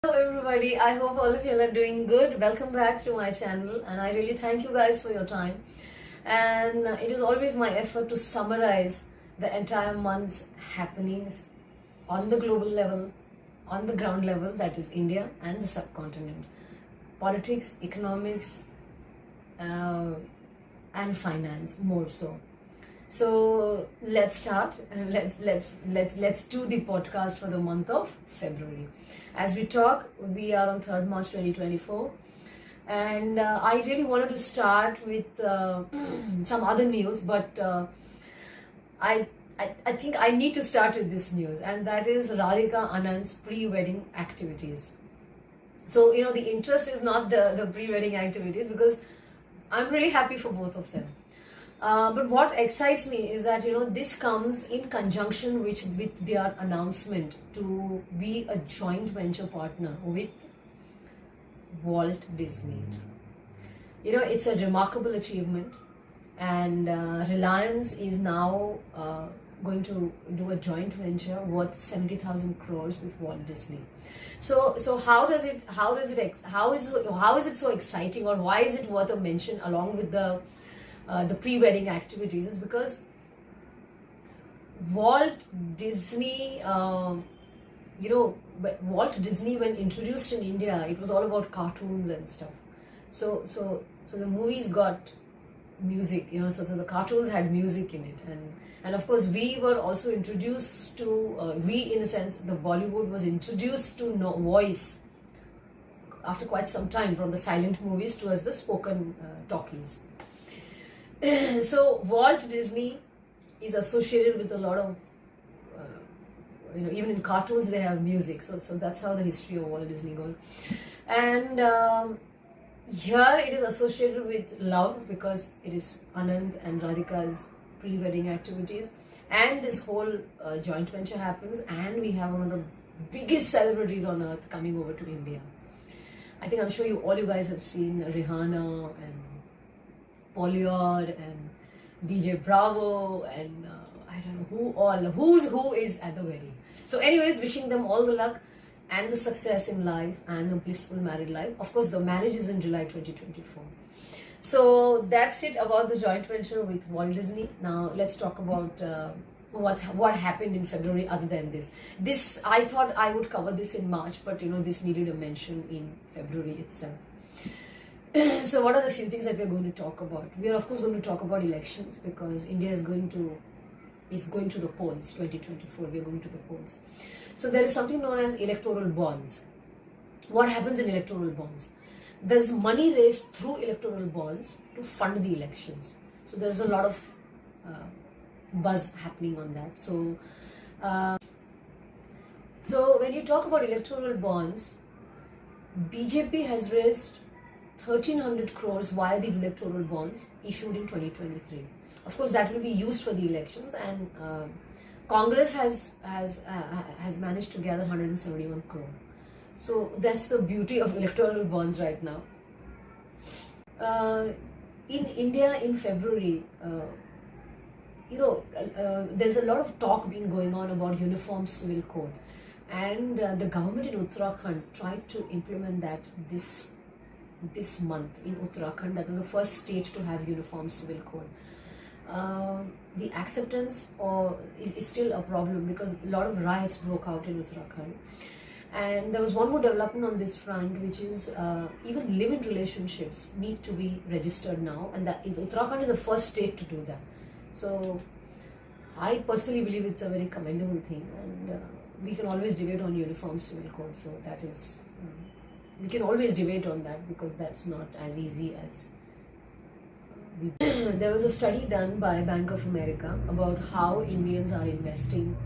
Hello everybody, I hope all of you are doing good. Welcome back to my channel and I really thank you guys for your time. And it is always my effort to summarize the entire month's happenings on the global level, on the ground level, that is India and the subcontinent. Politics, economics, and finance more so. So let's start and let's do the podcast for the month of February. As we talk, we are on 3rd March 2024, and I really wanted to start with some other news, but I think I need to start with this news, and that is Radhika Anand's pre-wedding activities. So the interest is not the pre-wedding activities, because I'm really happy for both of them. But what excites me is that this comes in conjunction with their announcement to be a joint venture partner with Walt Disney. It's a remarkable achievement, and Reliance is now going to do a joint venture worth 70,000 crores with Walt Disney. So how is it so exciting, or why is it worth a mention along with the pre-wedding activities? Is because Walt Disney, Walt Disney, when introduced in India, it was all about cartoons and stuff. So the movies got music, so the cartoons had music in it, and of course we were also introduced to in a sense, the Bollywood was introduced to voice after quite some time, from the silent movies towards the spoken talkies. So Walt Disney is associated with a lot of, even in cartoons they have music. So that's how the history of Walt Disney goes. And here it is associated with love, because it is Anand and Radhika's pre-wedding activities. And this whole joint venture happens, and we have one of the biggest celebrities on earth coming over to India. I think I'm sure all you guys have seen Rihanna and Bollywwod and DJ Bravo and I don't know who's who is at the wedding. So anyways, wishing them all the luck and the success in life and a blissful married life. Of course, the marriage is in July 2024. So that's it about the joint venture with Walt Disney. Now let's talk about what happened in February other than this. This, I thought I would cover this in March, but this needed a mention in February itself. So what are the few things that we're going to talk about? We are of course going to talk about elections, because India is going to the polls. 2024, we are going to the polls. So there is something known as electoral bonds. What happens in electoral bonds? There's money raised through electoral bonds to fund the elections. So there's a lot of buzz happening on that. So when you talk about electoral bonds, BJP has raised 1,300 crores via these electoral bonds issued in 2023. Of course, that will be used for the elections, and Congress has managed to gather 171 crore. So that's the beauty of electoral bonds right now. In India, in February, there's a lot of talk going on about uniform civil code, and the government in Uttarakhand tried to implement that this month in Uttarakhand. That was the first state to have uniform civil code. The acceptance is still a problem, because a lot of riots broke out in Uttarakhand. And there was one more development on this front, which is even live-in relationships need to be registered now, and that Uttarakhand is the first state to do that. So I personally believe it's a very commendable thing, and we can always debate on uniform civil code. So that is, we can always debate on that, because that's not as easy as There was a study done by Bank of America about how Indians are investing,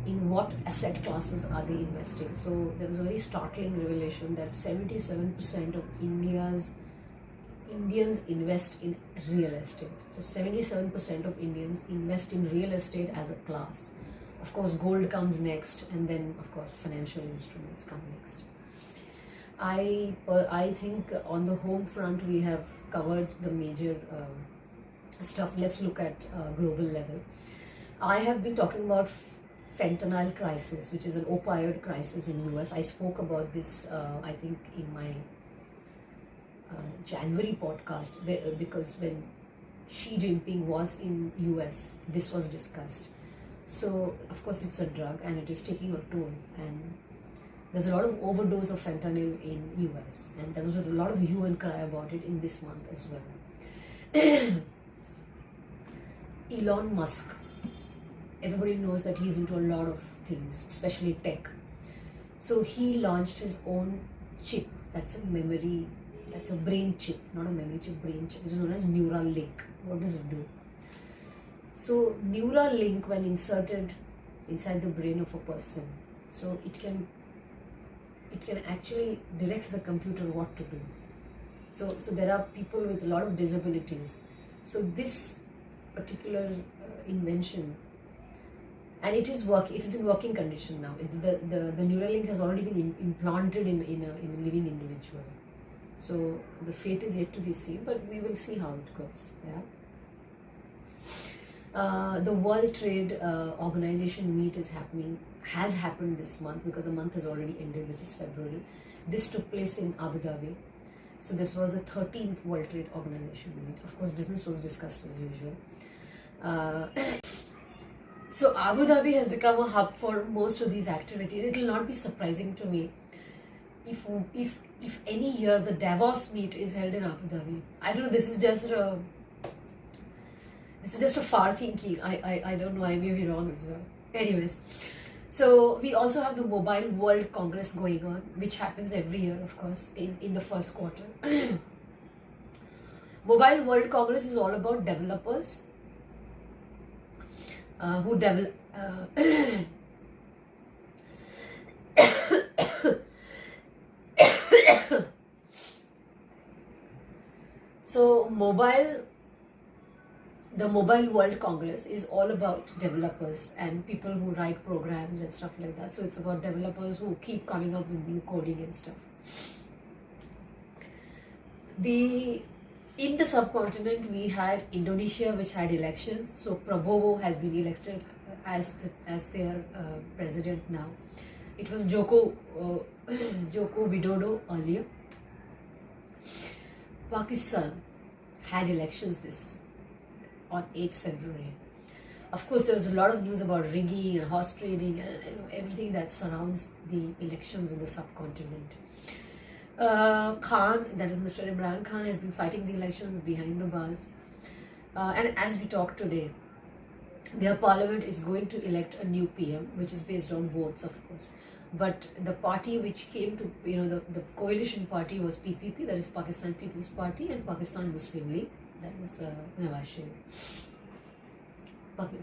in what asset classes are they investing. So there was a very startling revelation that 77% of Indians invest in real estate. So 77% of Indians invest in real estate as a class. Of course, gold comes next, and then of course financial instruments come next. I think on the home front we have covered the major stuff. Let's look at global level. I have been talking about fentanyl crisis, which is an opioid crisis in US. I spoke about this, I think, in my January podcast, because when Xi Jinping was in US, this was discussed. So, of course, it's a drug and it is taking a toll, and there's a lot of overdose of fentanyl in US, and there was a lot of hue and cry about it in this month as well. Elon Musk, everybody knows that he's into a lot of things, especially tech. So he launched his own chip. That's a brain chip, not a memory chip, brain chip, which is known as Neuralink. What does it do? So Neuralink, when inserted inside the brain of a person, so it can actually direct the computer what to do. So there are people with a lot of disabilities. So this particular invention, and it is in working condition now. The Neuralink has already been implanted in a living individual. So the fate is yet to be seen, but we will see how it goes. Yeah. The World Trade Organization meet has happened this month, because the month has already ended, which is February. This took place in Abu Dhabi. So this was the 13th World Trade Organization meet. Of course, business was discussed as usual. So Abu Dhabi has become a hub for most of these activities. It will not be surprising to me if any year the Davos meet is held in Abu Dhabi. I don't know, this is just a far thinking. I don't know, I may be wrong as well. Anyways, so we also have the Mobile World Congress going on, which happens every year, of course, in the first quarter. Mobile World Congress is all about developers who develop so the Mobile World Congress is all about developers and people who write programs and stuff like that. So it's about developers who keep coming up with new coding and stuff. In the subcontinent, we had Indonesia, which had elections. So Prabowo has been elected as their president now. It was Joko Widodo earlier. Pakistan had elections on 8th February. Of course, there was a lot of news about rigging and horse trading and everything that surrounds the elections in the subcontinent. Khan, that is Mr. Imran Khan, has been fighting the elections behind the bars. And as we talk today, their parliament is going to elect a new PM, which is based on votes, of course. But the party which came to, the coalition party was PPP, that is Pakistan People's Party, and Pakistan Muslim League, that is Nawaz Sharif.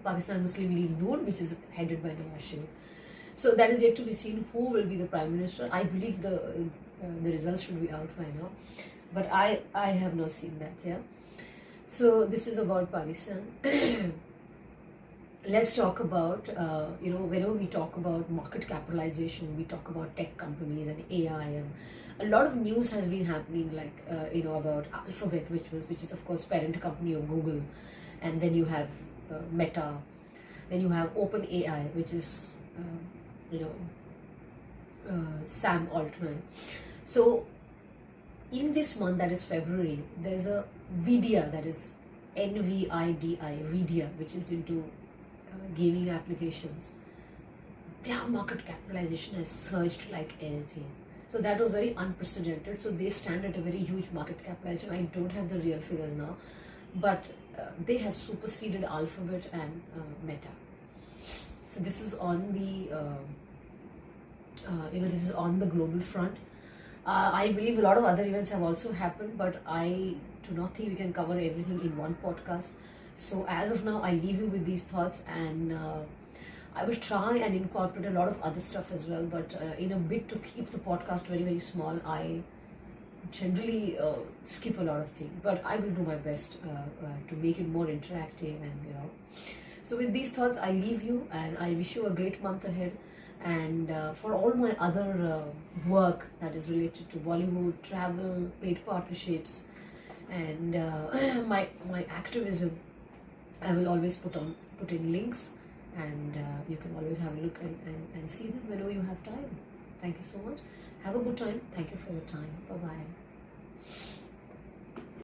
Pakistan Muslim League Noor, which is headed by Nawaz Sharif. So that is yet to be seen who will be the Prime Minister. I believe the results should be out by now, but I have not seen that. Yeah. So this is about Pakistan. Let's talk about, whenever we talk about market capitalization, we talk about tech companies and AI, and a lot of news has been happening, like, about Alphabet, which is of course parent company of Google, and then you have Meta, then you have OpenAI, which is, Sam Altman. So in this month, that is February, there's a Vidya, that is NVIDI, Vidya, which is into gaming applications. Their market capitalization has surged like anything. So that was very unprecedented. So they stand at a very huge market capitalization. I don't have the real figures now, but they have superseded Alphabet and Meta. So this is on the this is on the global front. I believe a lot of other events have also happened, but I do not think we can cover everything in one podcast. So as of now, I leave you with these thoughts, and I will try and incorporate a lot of other stuff as well. But in a bid to keep the podcast very, very small, I generally skip a lot of things. But I will do my best to make it more interactive, and So with these thoughts, I leave you, and I wish you a great month ahead. And for all my other work that is related to Bollywood, travel, paid partnerships, and my activism, I will always put in links and you can always have a look and see them whenever you have time. Thank you so much. Have a good time. Thank you for your time. Bye bye.